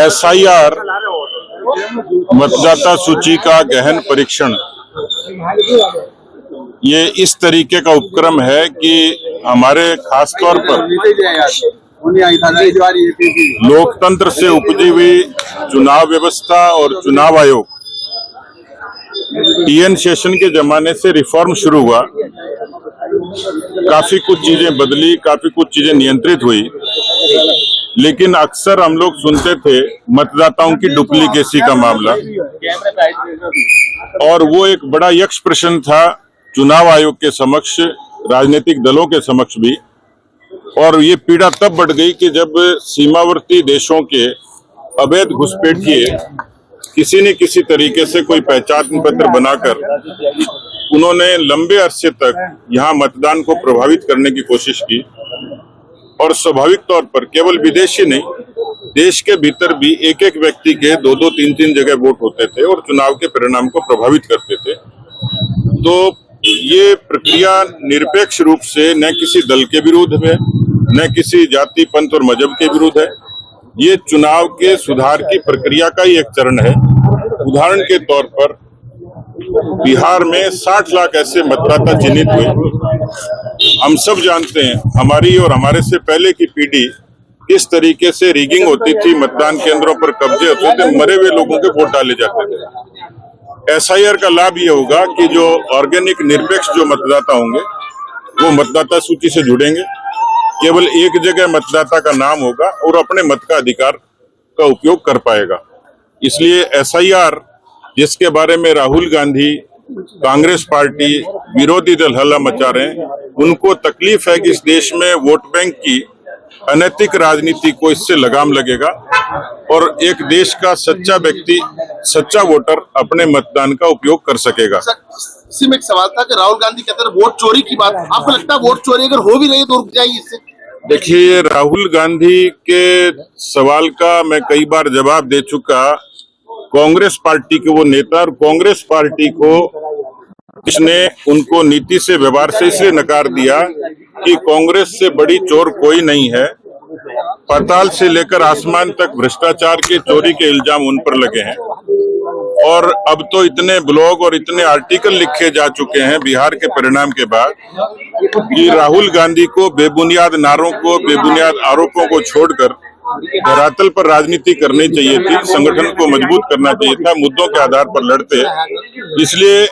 SIR मतदाता सूची का गहन परीक्षण ये इस तरीके का उपक्रम है कि हमारे खासतौर पर लोकतंत्र से उपजी हुई चुनाव व्यवस्था और चुनाव आयोग टीएन शेषन के जमाने से रिफॉर्म शुरू हुआ। काफी कुछ चीजें बदली, काफी कुछ चीजें नियंत्रित हुई, लेकिन अक्सर हम लोग सुनते थे मतदाताओं की डुप्लीकेसी का मामला, और वो एक बड़ा यक्ष प्रश्न था चुनाव आयोग के समक्ष, राजनीतिक दलों के समक्ष भी। और ये पीड़ा तब बढ़ गई कि जब सीमावर्ती देशों के अवैध घुसपैठिए किसी न किसी तरीके से कोई पहचान पत्र बनाकर उन्होंने लंबे अरसे तक यहाँ मतदान को प्रभावित करने की कोशिश की। और स्वाभाविक तौर पर केवल विदेशी नहीं, देश के भीतर भी एक एक व्यक्ति के दो दो तीन तीन जगह वोट होते थे और चुनाव के परिणाम को प्रभावित करते थे। तो ये प्रक्रिया निरपेक्ष रूप से न किसी दल के विरुद्ध है, न किसी जाति, पंथ और मजहब के विरुद्ध है। ये चुनाव के सुधार की प्रक्रिया का ही एक चरण है। उदाहरण के तौर पर बिहार में 60 लाख ऐसे मतदाता चिन्हित हुए। हम सब जानते हैं, हमारी और हमारे से पहले की पीढ़ी किस तरीके से रिगिंग होती थी, मतदान केंद्रों पर कब्जे होते थे, मरे हुए लोगों के वोट डाले जाते थे। एसआईआर का लाभ ये होगा कि जो ऑर्गेनिक निरपेक्ष जो मतदाता होंगे वो मतदाता सूची से जुड़ेंगे। केवल एक जगह मतदाता का नाम होगा और अपने मत का अधिकार का उपयोग कर पाएगा। इसलिए एसआईआर, जिसके बारे में राहुल गांधी, कांग्रेस पार्टी, विरोधी दल हल्ला मचा रहे हैं, उनको तकलीफ है कि इस देश में वोट बैंक की अनैतिक राजनीति को इससे लगाम लगेगा और एक देश का सच्चा व्यक्ति, सच्चा वोटर अपने मतदान का उपयोग कर सकेगा। इसी में एक सवाल था कि राहुल गांधी कहते हैं वोट चोरी की बात, आपको लगता है वोट चोरी अगर हो भी रही तो रुक जाएगी इससे? देखिए, राहुल गांधी के सवाल का मैं कई बार जवाब दे चुका। कांग्रेस पार्टी के वो नेता और कांग्रेस पार्टी को इसने उनको नीति से, व्यवहार से इसलिए नकार दिया कि कांग्रेस से बड़ी चोर कोई नहीं है। पाताल से लेकर आसमान तक भ्रष्टाचार के, चोरी के इल्जाम उन पर लगे हैं। और अब तो इतने ब्लॉग और इतने आर्टिकल लिखे जा चुके हैं बिहार के परिणाम के बाद कि राहुल गांधी को बेबुनियाद नारों को, बेबुनियाद आरोपों को छोड़कर धरातल पर राजनीति करनी चाहिए थी, संगठन को मजबूत करना चाहिए था, मुद्दों के आधार पर लड़ते। इसलिए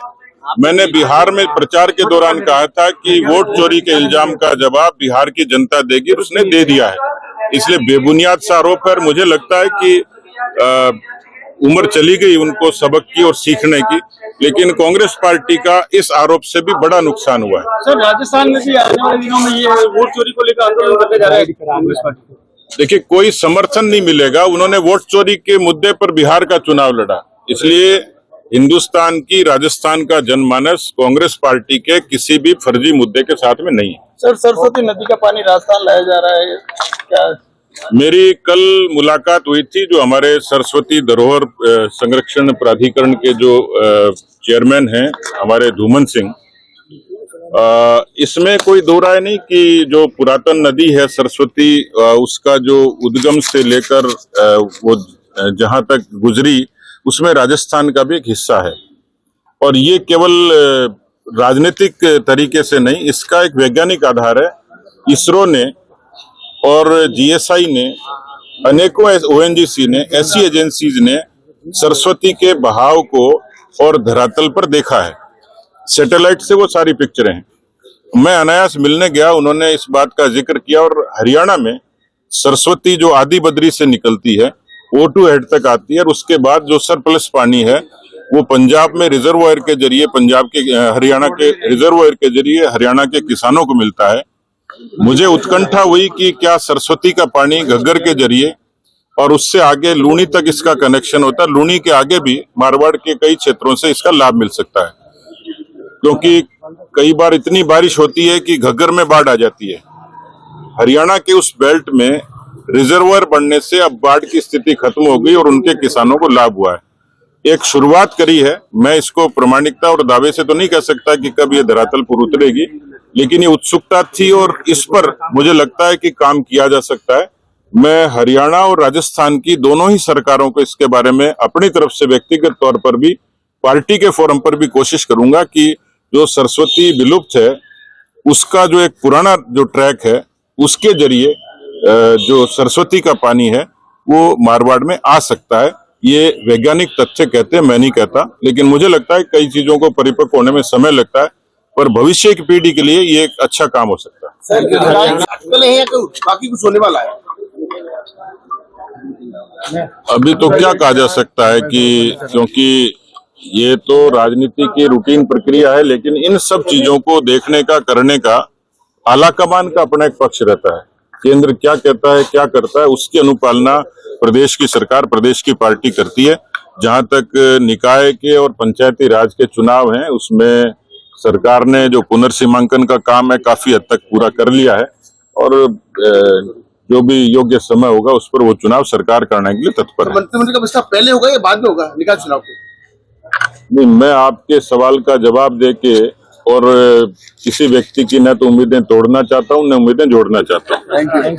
मैंने बिहार में प्रचार के दौरान कहा था कि वोट चोरी के इल्जाम का जवाब बिहार की जनता देगी, और उसने दे दिया है। इसलिए बेबुनियाद सा आरोप है। मुझे लगता है कि उम्र चली गई उनको सबक की और सीखने की, लेकिन कांग्रेस पार्टी का इस आरोप से भी बड़ा नुकसान हुआ है। सर, राजस्थान में भी आने वाले दिनों में ये वोट चोरी को लेकर आंदोलन करने जा रहा है कांग्रेस पार्टी। देखिए, कोई समर्थन नहीं मिलेगा। उन्होंने वोट चोरी के मुद्दे पर बिहार का चुनाव लड़ा, इसलिए हिंदुस्तान की, राजस्थान का जनमानस कांग्रेस पार्टी के किसी भी फर्जी मुद्दे के साथ में नहीं है। सर, सरस्वती नदी का पानी राजस्थान लाया जा रहा है, क्या? मेरी कल मुलाकात हुई थी जो हमारे सरस्वती धरोहर संरक्षण प्राधिकरण के जो चेयरमैन हैं, हमारे धूमन सिंह। इसमें कोई दो राय नहीं कि जो पुरातन नदी है सरस्वती, उसका जो उद्गम से लेकर वो जहां तक गुजरी, उसमें राजस्थान का भी एक हिस्सा है। और ये केवल राजनीतिक तरीके से नहीं, इसका एक वैज्ञानिक आधार है। इसरो ने और जीएसआई ने, अनेकों ओएनजीसी ने, ऐसी एजेंसीज ने सरस्वती के बहाव को और धरातल पर देखा है। सैटेलाइट से वो सारी पिक्चरें हैं। मैं अनायास मिलने गया, उन्होंने इस बात का जिक्र किया। और हरियाणा में सरस्वती जो आदि बद्री से निकलती है, O2 हेड तक आती है, और उसके बाद जो सरप्लस पानी है वो पंजाब में रिजर्वायर के जरिए, पंजाब के, हरियाणा के रिजर्वायर के जरिए हरियाणा के किसानों को मिलता है। मुझे उत्कंठा हुई कि क्या सरस्वती का पानी घग्गर के जरिए और उससे आगे लूनी तक इसका कनेक्शन होता है, लूनी के आगे भी मारवाड़ के कई क्षेत्रों से इसका लाभ मिल सकता है। क्योंकि कई बार इतनी बारिश होती है कि घग्गर में बाढ़ आ जाती है। हरियाणा के उस बेल्ट में रिजर्वायर बनने से अब बाढ़ की स्थिति खत्म हो गई और उनके किसानों को लाभ हुआ है। एक शुरुआत करी है। मैं इसको प्रामाणिकता और दावे से तो नहीं कह सकता कि कब ये धरातल पर उतरेगी, लेकिन ये उत्सुकता थी और इस पर मुझे लगता है कि काम किया जा सकता है। मैं हरियाणा और राजस्थान की दोनों ही सरकारों को इसके बारे में अपनी तरफ से व्यक्तिगत तौर पर भी, पार्टी के फोरम पर भी कोशिश करूंगा कि जो सरस्वती विलुप्त है उसका जो एक पुराना जो ट्रैक है उसके जरिए जो सरस्वती का पानी है वो मारवाड़ में आ सकता है। ये वैज्ञानिक तथ्य कहते हैं, मैं नहीं कहता, लेकिन मुझे लगता है कई चीजों को परिपक्व होने में समय लगता है, पर भविष्य की पीढ़ी के लिए ये एक अच्छा काम हो सकता है। अटकल है या बाकी कुछ होने वाला है? अभी तो क्या कहा जा सकता है कि क्योंकि ये तो राजनीति की रूटीन प्रक्रिया है, लेकिन इन सब चीजों को देखने का, करने का आलाकमान का अपना एक पक्ष रहता है। केंद्र क्या कहता है, क्या करता है, उसकी अनुपालना प्रदेश की सरकार, प्रदेश की पार्टी करती है। जहां तक निकाय के और पंचायती राज के चुनाव हैं, उसमें सरकार ने जो पुनर्सीमांकन का काम है काफी हद तक पूरा कर लिया है, और जो भी योग्य समय होगा उस पर वो चुनाव सरकार करने के लिए तत्पर है। मंत्रिमंडल का विस्तार पहले होगा या बाद में होगा निकाय चुनाव के? नहीं, मैं आपके सवाल का जवाब देके और किसी व्यक्ति की न तो उम्मीदें तोड़ना चाहता हूं, न उम्मीदें जोड़ना चाहता हूं।